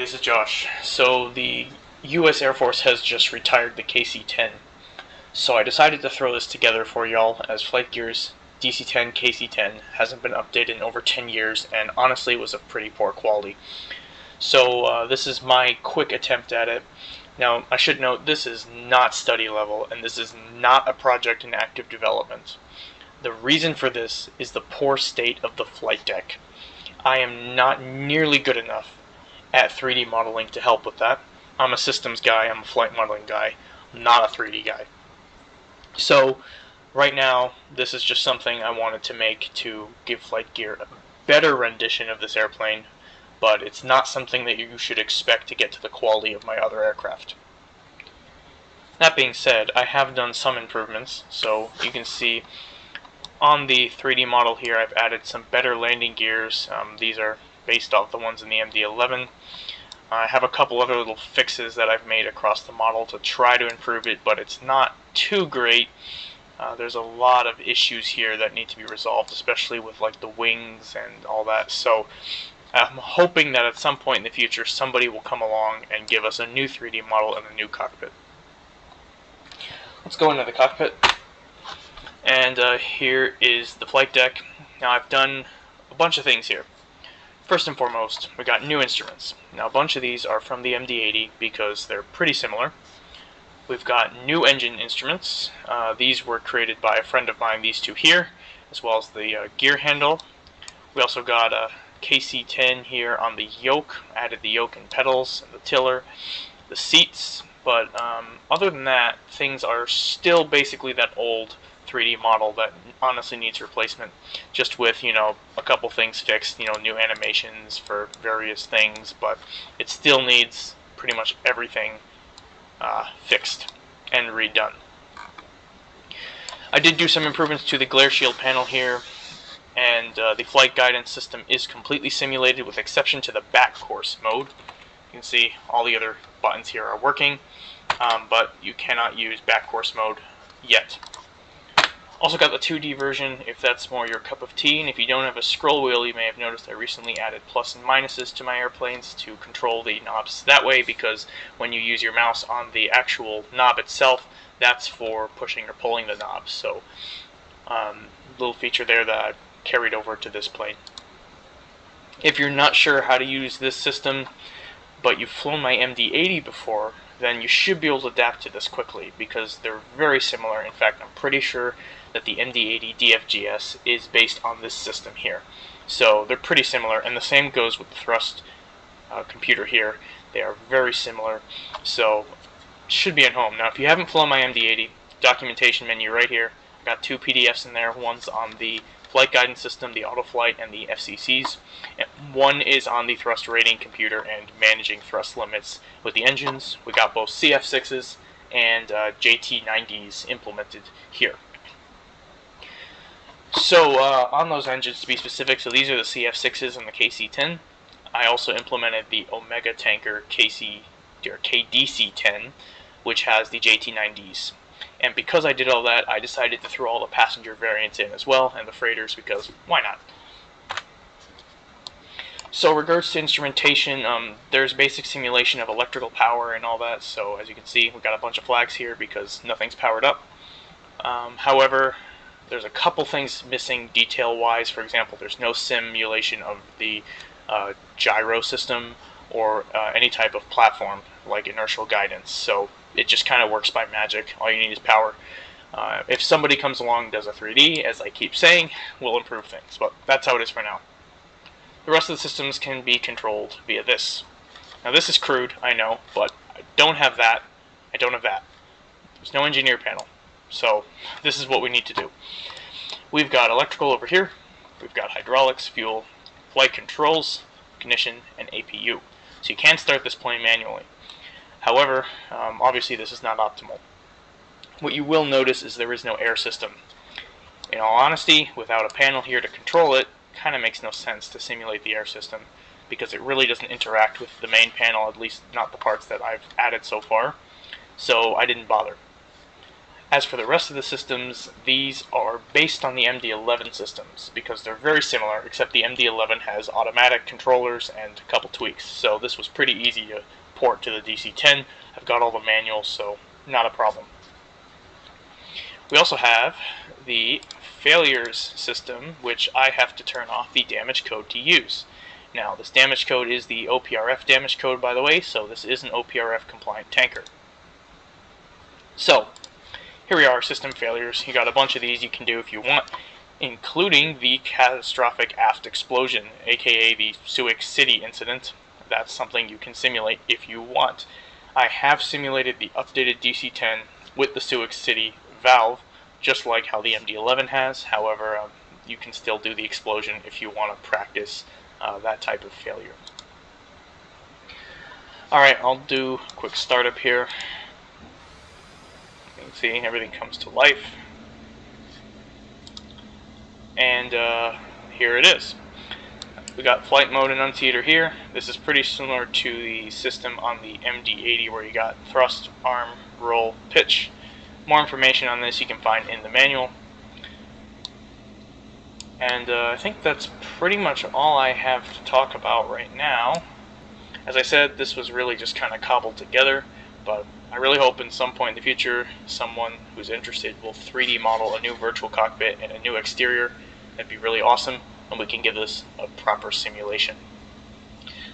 this is Josh. So the U.S. Air Force has just retired the KC-10. So I decided to throw this together for y'all, as FlightGear's DC-10 KC-10 hasn't been updated in over 10 years, and honestly was of pretty poor quality. So this is my quick attempt at it. Now, I should note, this is not study level, and this is not a project in active development. The reason for this is the poor state of the flight deck. I am not nearly good enough at 3D modeling to help with that. I'm a systems guy, I'm a flight modeling guy, I'm not a 3D guy. So, right now, this is just something I wanted to make to give FlightGear a better rendition of this airplane, but it's not something that you should expect to get to the quality of my other aircraft. That being said, I have done some improvements, so you can see on the 3D model here I've added some better landing gears. These are based off the ones in the MD-11. I have a couple other little fixes that I've made across the model to try to improve it, but it's not too great. There's a lot of issues here that need to be resolved, especially with like the wings and all that. So I'm hoping that at some point in the future somebody will come along and give us a new 3D model and a new cockpit. Let's go into the cockpit. And here is the flight deck. Now I've done a bunch of things here. First and foremost, we got new instruments. Now a bunch of these are from the MD-80 because they're pretty similar. We've got new engine instruments. These were created by a friend of mine, these two here, as well as the gear handle. We also got a KC-10 here on the yoke, added the yoke and pedals, and the tiller, the seats, but other than that, things are still basically that old 3D model that honestly needs replacement, just with, you know, a couple things fixed, you know, new animations for various things, but it still needs pretty much everything fixed and redone. I did do some improvements to the glare shield panel here, and the flight guidance system is completely simulated with exception to the back course mode. You can see all the other buttons here are working, but you cannot use back course mode yet. Also got the 2D version if that's more your cup of tea, and if you don't have a scroll wheel, you may have noticed I recently added plus and minuses to my airplanes to control the knobs that way, because when you use your mouse on the actual knob itself, that's for pushing or pulling the knobs. So little feature there that I carried over to this plane. If you're not sure how to use this system, but you've flown my MD-80 before, then you should be able to adapt to this quickly, because they're very similar. In fact, I'm pretty sure that the MD-80 DFGS is based on this system here. So they're pretty similar, and the same goes with the thrust computer here. They are very similar, so it should be at home. Now, if you haven't flown my MD-80, documentation menu right here. I've got two PDFs in there. One's on the flight guidance system, the autoflight, and the FCCs. And one is on the thrust rating computer and managing thrust limits with the engines. We got both CF6s and JT90s implemented here. So on those engines, to be specific, so these are the CF6s and the KC-10. I also implemented the Omega Tanker KDC-10, which has the JT90s. And because I did all that, I decided to throw all the passenger variants in as well, and the freighters, because why not? So regards to instrumentation, there's basic simulation of electrical power and all that, so as you can see, we've got a bunch of flags here because nothing's powered up. However, there's a couple things missing detail-wise. For example, there's no simulation of the gyro system or any type of platform like inertial guidance, so it just kind of works by magic. All you need is power. If somebody comes along and does a 3D, as I keep saying, we'll improve things, but that's how it is for now. The rest of the systems can be controlled via this. Now this is crude, I know, but I don't have that. I don't have that. There's no engineer panel. So this is what we need to do. We've got electrical over here. We've got hydraulics, fuel, flight controls, ignition, and APU. So you can start this plane manually. However, obviously this is not optimal. What you will notice is there is no air system. In all honesty, without a panel here to control it, kind of makes no sense to simulate the air system, because it really doesn't interact with the main panel, at least not the parts that I've added so far. So I didn't bother. As for the rest of the systems, these are based on the MD-11 systems because they're very similar, except the MD-11 has automatic controllers and a couple tweaks, so this was pretty easy to port to the DC-10. I've got all the manuals, so not a problem. We also have the failures system, which I have to turn off the damage code to use. Now, this damage code is the OPRF damage code, by the way, so this is an OPRF compliant tanker. So, here we are, system failures. You got a bunch of these you can do if you want, including the catastrophic aft explosion, aka the Sioux City incident. That's something you can simulate if you want. I have simulated the updated DC-10 with the Sioux City valve, just like how the MD-11 has. However, you can still do the explosion if you want to practice that type of failure. Alright, I'll do a quick startup here. You can see everything comes to life. And here it is. We got flight mode enunciator here. This is pretty similar to the system on the MD-80 where you got thrust, arm, roll, pitch. More information on this you can find in the manual. And I think that's pretty much all I have to talk about right now. As I said, this was really just kind of cobbled together, but I really hope in some point in the future someone who's interested will 3D model a new virtual cockpit and a new exterior. That'd be really awesome, and we can give this a proper simulation.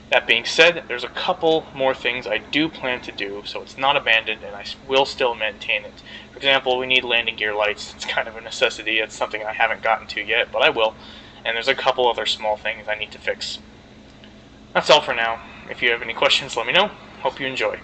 That being said, there's a couple more things I do plan to do, so it's not abandoned and I will still maintain it. For example, we need landing gear lights. It's kind of a necessity. It's something I haven't gotten to yet, but I will. And there's a couple other small things I need to fix. That's all for now. If you have any questions, let me know. Hope you enjoy.